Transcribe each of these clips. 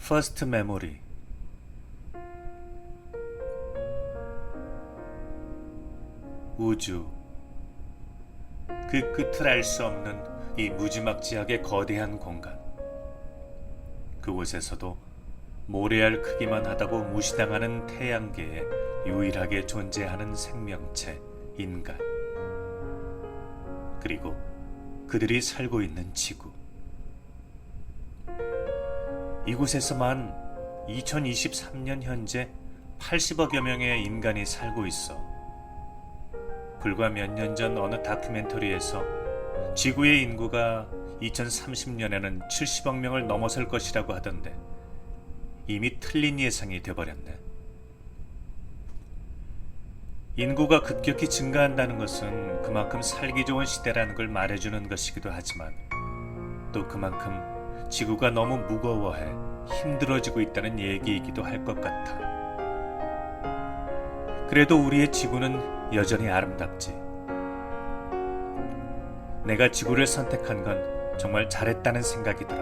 퍼스트 메모리. 우주, 그 끝을 알 수 없는 이 무지막지하게 거대한 공간. 그곳에서도 모래알 크기만 하다고 무시당하는 태양계에 유일하게 존재하는 생명체, 인간. 그리고 그들이 살고 있는 지구. 이곳에서만 2023년 현재 80억여 명의 인간이 살고 있어. 불과 몇 년 전 어느 다큐멘터리에서 지구의 인구가 2030년에는 70억 명을 넘어설 것이라고 하던데 이미 틀린 예상이 돼버렸네. 인구가 급격히 증가한다는 것은 그만큼 살기 좋은 시대라는 걸 말해주는 것이기도 하지만 또 그만큼 지구가 너무 무거워해 힘들어지고 있다는 얘기이기도 할 것 같아. 그래도 우리의 지구는 여전히 아름답지. 내가 지구를 선택한 건 정말 잘했다는 생각이 들어.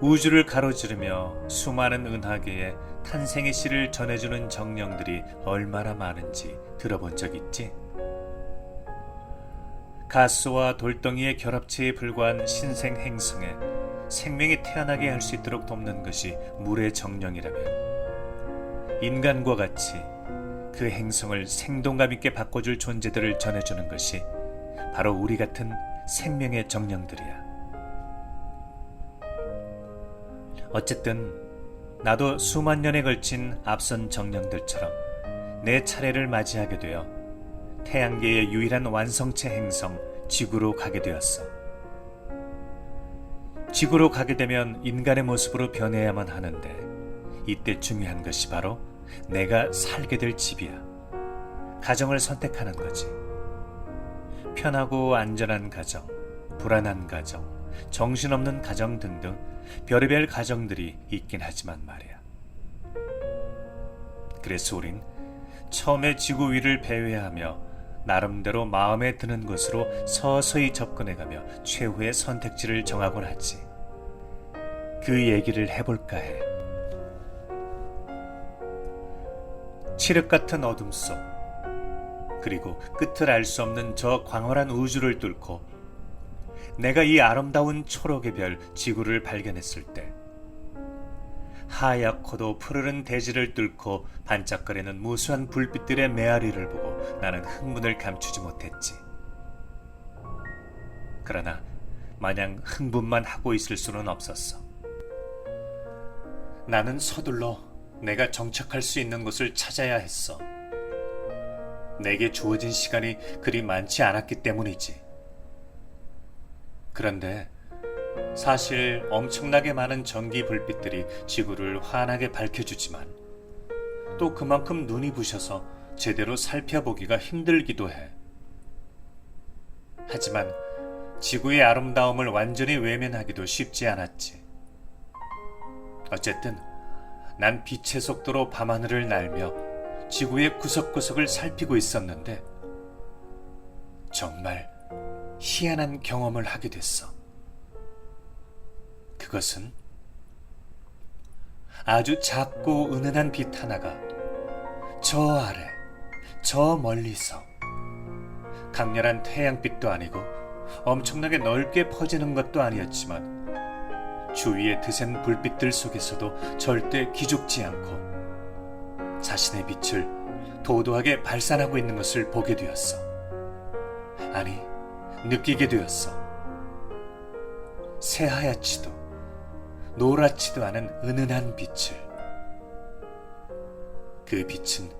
우주를 가로지르며 수많은 은하계에 탄생의 씨를 전해주는 정령들이 얼마나 많은지 들어본 적 있지? 가스와 돌덩이의 결합체에 불과한 신생 행성에 생명이 태어나게 할 수 있도록 돕는 것이 물의 정령이라면 인간과 같이 그 행성을 생동감 있게 바꿔줄 존재들을 전해주는 것이 바로 우리 같은 생명의 정령들이야. 어쨌든 나도 수만 년에 걸친 앞선 정령들처럼 내 차례를 맞이하게 되어 태양계의 유일한 완성체 행성 지구로 가게 되었어. 지구로 가게 되면 인간의 모습으로 변해야만 하는데 이때 중요한 것이 바로 내가 살게 될 집이야. 가정을 선택하는 거지. 편하고 안전한 가정, 불안한 가정, 정신없는 가정 등등 별의별 가정들이 있긴 하지만 말이야. 그래서 우린 처음에 지구 위를 배회하며 나름대로 마음에 드는 곳으로 서서히 접근해가며 최후의 선택지를 정하곤 하지. 그 얘기를 해볼까 해. 칠흑 같은 어둠 속, 그리고 끝을 알 수 없는 저 광활한 우주를 뚫고 내가 이 아름다운 초록의 별 지구를 발견했을 때 하얗고도 푸르른 대지를 뚫고 반짝거리는 무수한 불빛들의 메아리를 보고 나는 흥분을 감추지 못했지. 그러나 마냥 흥분만 하고 있을 수는 없었어. 나는 서둘러 내가 정착할 수 있는 곳을 찾아야 했어. 내게 주어진 시간이 그리 많지 않았기 때문이지. 그런데 사실 엄청나게 많은 전기 불빛들이 지구를 환하게 밝혀주지만 또 그만큼 눈이 부셔서 제대로 살펴보기가 힘들기도 해. 하지만 지구의 아름다움을 완전히 외면하기도 쉽지 않았지. 어쨌든 난 빛의 속도로 밤하늘을 날며 지구의 구석구석을 살피고 있었는데 정말 희한한 경험을 하게 됐어. 그것은 아주 작고 은은한 빛 하나가 저 아래, 저 멀리서 강렬한 태양빛도 아니고 엄청나게 넓게 퍼지는 것도 아니었지만 주위의 드센 불빛들 속에서도 절대 기죽지 않고 자신의 빛을 도도하게 발산하고 있는 것을 보게 되었어. 아니, 느끼게 되었어. 새하얗지도 노랗지도 않은 은은한 빛을. 그 빛은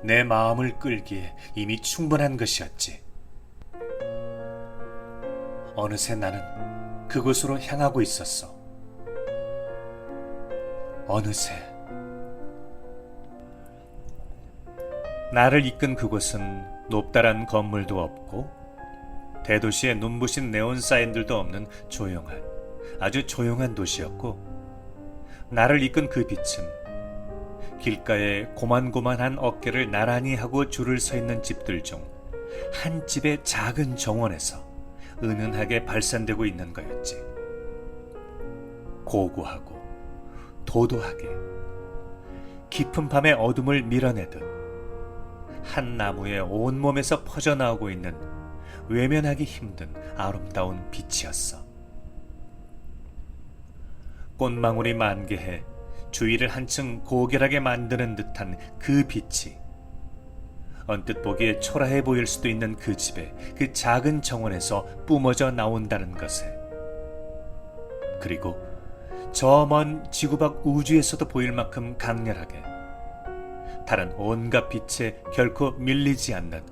내 마음을 끌기에 이미 충분한 것이었지. 어느새 나는 그곳으로 향하고 있었어. 어느새 나를 이끈 그곳은 높다란 건물도 없고 대도시의 눈부신 네온 사인들도 없는 조용한, 아주 조용한 도시였고 나를 이끈 그 빛은 길가에 고만고만한 어깨를 나란히 하고 줄을 서 있는 집들 중 한 집의 작은 정원에서 은은하게 발산되고 있는 거였지. 고고하고 도도하게 깊은 밤의 어둠을 밀어내듯 한 나무의 온몸에서 퍼져나오고 있는 외면하기 힘든 아름다운 빛이었어. 꽃망울이 만개해 주위를 한층 고결하게 만드는 듯한 그 빛이 언뜻 보기에 초라해 보일 수도 있는 그 집의 그 작은 정원에서 뿜어져 나온다는 것에, 그리고 저 먼 지구 밖 우주에서도 보일 만큼 강렬하게 다른 온갖 빛에 결코 밀리지 않는,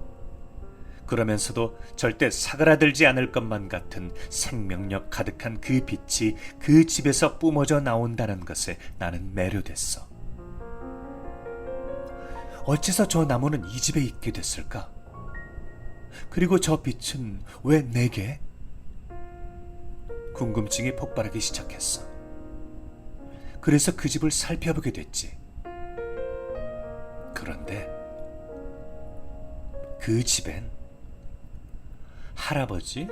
그러면서도 절대 사그라들지 않을 것만 같은 생명력 가득한 그 빛이 그 집에서 뿜어져 나온다는 것에 나는 매료됐어. 어째서 저 나무는 이 집에 있게 됐을까? 그리고 저 빛은 왜 내게? 궁금증이 폭발하기 시작했어. 그래서 그 집을 살펴보게 됐지. 그런데 그 집엔 할아버지,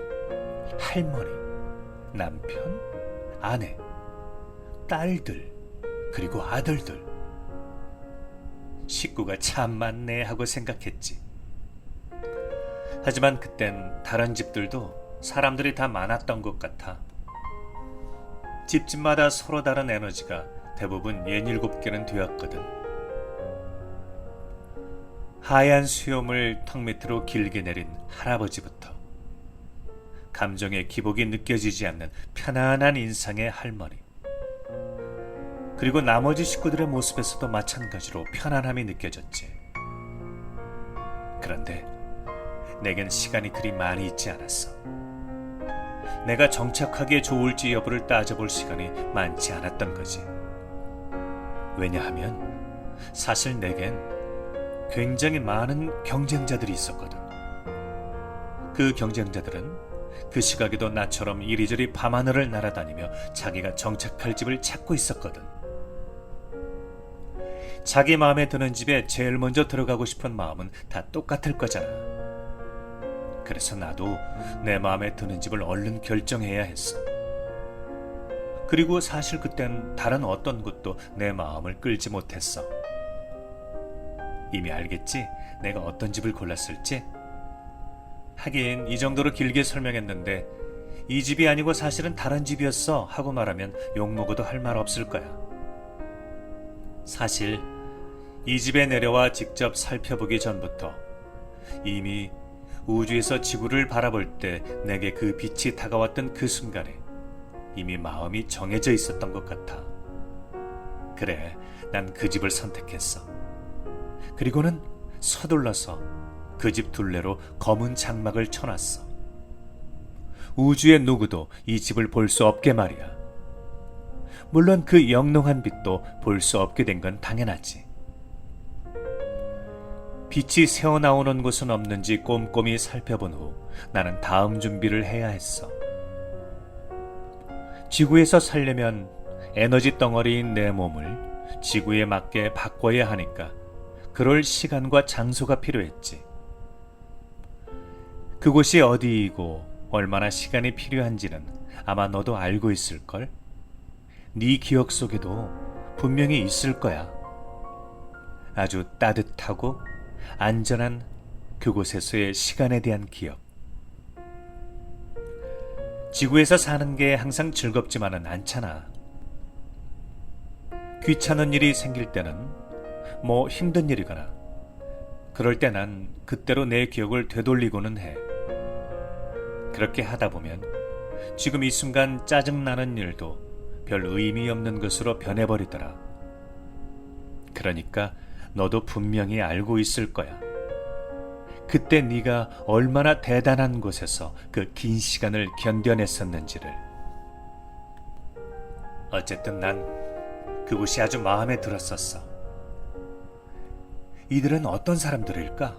할머니, 남편, 아내, 딸들, 그리고 아들들, 식구가 참 많네 하고 생각했지. 하지만 그땐 다른 집들도 사람들이 다 많았던 것 같아. 집집마다 서로 다른 에너지가 대부분 67개는 되었거든. 하얀 수염을 턱 밑으로 길게 내린 할아버지부터 감정의 기복이 느껴지지 않는 편안한 인상의 할머니, 그리고 나머지 식구들의 모습에서도 마찬가지로 편안함이 느껴졌지. 그런데 내겐 시간이 그리 많이 있지 않았어. 내가 정착하기에 좋을지 여부를 따져볼 시간이 많지 않았던 거지. 왜냐하면 사실 내겐 굉장히 많은 경쟁자들이 있었거든. 그 경쟁자들은 그 시각에도 나처럼 이리저리 밤하늘을 날아다니며 자기가 정착할 집을 찾고 있었거든. 자기 마음에 드는 집에 제일 먼저 들어가고 싶은 마음은 다 똑같을 거잖아. 그래서 나도 내 마음에 드는 집을 얼른 결정해야 했어. 그리고 사실 그땐 다른 어떤 곳도 내 마음을 끌지 못했어. 이미 알겠지? 내가 어떤 집을 골랐을지? 하긴 이 정도로 길게 설명했는데 이 집이 아니고 사실은 다른 집이었어 하고 말하면 욕먹어도 할 말 없을 거야. 사실 이 집에 내려와 직접 살펴보기 전부터 이미 우주에서 지구를 바라볼 때 내게 그 빛이 다가왔던 그 순간에 이미 마음이 정해져 있었던 것 같아. 그래, 난 그 집을 선택했어. 그리고는 서둘러서 그 집 둘레로 검은 장막을 쳐놨어. 우주의 누구도 이 집을 볼 수 없게 말이야. 물론 그 영롱한 빛도 볼 수 없게 된 건 당연하지. 빛이 새어나오는 곳은 없는지 꼼꼼히 살펴본 후 나는 다음 준비를 해야 했어. 지구에서 살려면 에너지 덩어리인 내 몸을 지구에 맞게 바꿔야 하니까 그럴 시간과 장소가 필요했지. 그곳이 어디이고 얼마나 시간이 필요한지는 아마 너도 알고 있을걸? 네 기억 속에도 분명히 있을 거야. 아주 따뜻하고 안전한 그곳에서의 시간에 대한 기억. 지구에서 사는 게 항상 즐겁지만은 않잖아. 귀찮은 일이 생길 때는 뭐 힘든 일이거나 그럴 때 난 그때로 내 기억을 되돌리고는 해. 그렇게 하다 보면 지금 이 순간 짜증나는 일도 별 의미 없는 것으로 변해버리더라. 그러니까 너도 분명히 알고 있을 거야. 그때 네가 얼마나 대단한 곳에서 그 긴 시간을 견뎌냈었는지를. 어쨌든 난 그곳이 아주 마음에 들었었어. 이들은 어떤 사람들일까?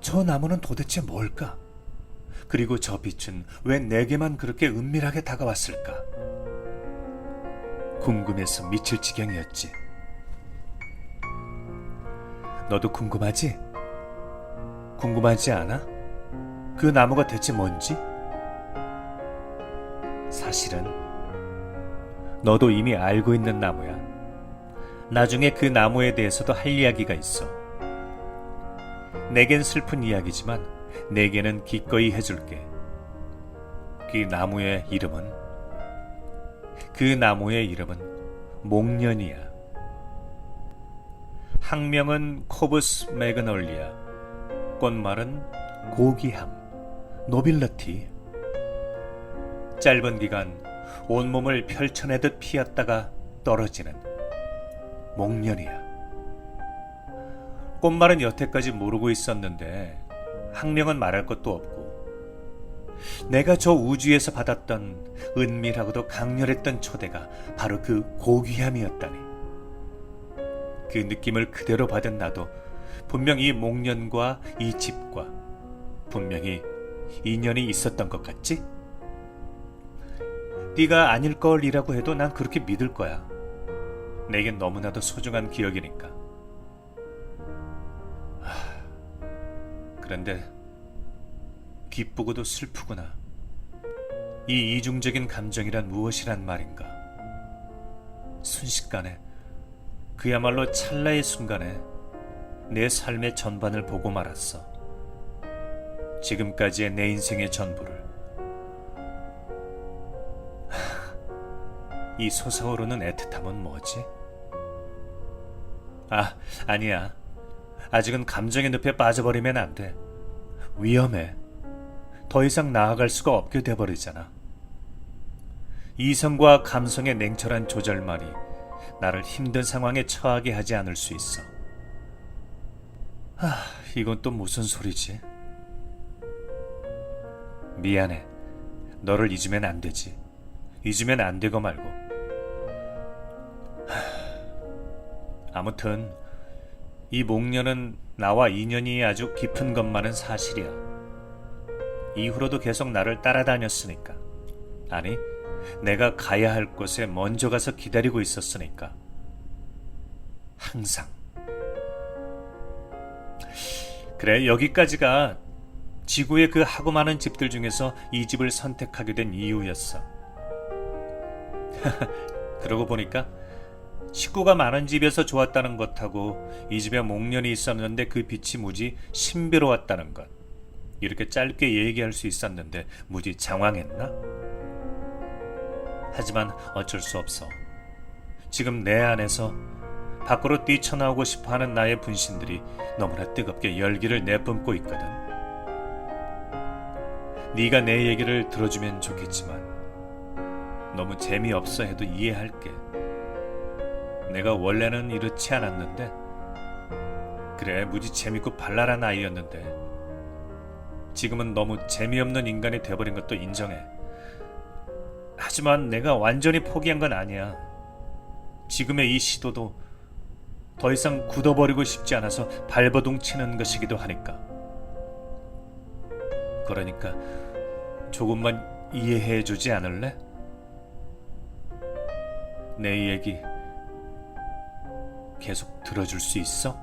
저 나무는 도대체 뭘까? 그리고 저 빛은 왜 내게만 그렇게 은밀하게 다가왔을까? 궁금해서 미칠 지경이었지. 너도 궁금하지? 궁금하지 않아? 그 나무가 대체 뭔지? 사실은 너도 이미 알고 있는 나무야. 나중에 그 나무에 대해서도 할 이야기가 있어. 내겐 슬픈 이야기지만 내게는 기꺼이 해줄게. 그 나무의 이름은 목련이야. 학명은 코브스 매그놀리아. 꽃말은 고귀함, 노빌러티. 짧은 기간 온몸을 펼쳐내듯 피었다가 떨어지는 목련이야. 꽃말은 여태까지 모르고 있었는데 학명은 말할 것도 없고, 내가 저 우주에서 받았던 은밀하고도 강렬했던 초대가 바로 그 고귀함이었다니. 그 느낌을 그대로 받은 나도 분명 이 목련과 이 집과 분명히 인연이 있었던 것 같지? 네가 아닐걸이라고 해도 난 그렇게 믿을 거야. 내겐 너무나도 소중한 기억이니까. 그런데 기쁘고도 슬프구나. 이 이중적인 감정이란 무엇이란 말인가. 순식간에, 그야말로 찰나의 순간에 내 삶의 전반을 보고 말았어. 지금까지의 내 인생의 전부를. 이 솟아오르는 애틋함은 뭐지? 아니야. 아직은 감정의 늪에 빠져버리면 안 돼. 위험해. 더 이상 나아갈 수가 없게 돼버리잖아. 이성과 감성의 냉철한 조절만이 나를 힘든 상황에 처하게 하지 않을 수 있어. 이건 또 무슨 소리지? 미안해. 너를 잊으면 안 되지. 잊으면 안 되고 말고. 아무튼 이 목련은 나와 인연이 아주 깊은 것만은 사실이야. 이후로도 계속 나를 따라다녔으니까. 아니, 내가 가야 할 곳에 먼저 가서 기다리고 있었으니까. 항상. 그래, 여기까지가 지구의 그 하고 많은 집들 중에서 이 집을 선택하게 된 이유였어. 그러고 보니까 식구가 많은 집에서 좋았다는 것하고 이 집에 목련이 있었는데 그 빛이 무지 신비로웠다는 것, 이렇게 짧게 얘기할 수 있었는데 무지 장황했나? 하지만 어쩔 수 없어. 지금 내 안에서 밖으로 뛰쳐나오고 싶어하는 나의 분신들이 너무나 뜨겁게 열기를 내뿜고 있거든. 네가 내 얘기를 들어주면 좋겠지만 너무 재미없어 해도 이해할게. 내가 원래는 이렇지 않았는데, 그래, 무지 재밌고 발랄한 아이였는데 지금은 너무 재미없는 인간이 돼버린 것도 인정해. 하지만 내가 완전히 포기한 건 아니야. 지금의 이 시도도 더 이상 굳어버리고 싶지 않아서 발버둥 치는 것이기도 하니까. 그러니까 조금만 이해해주지 않을래? 내 얘기 계속 들어줄 수 있어?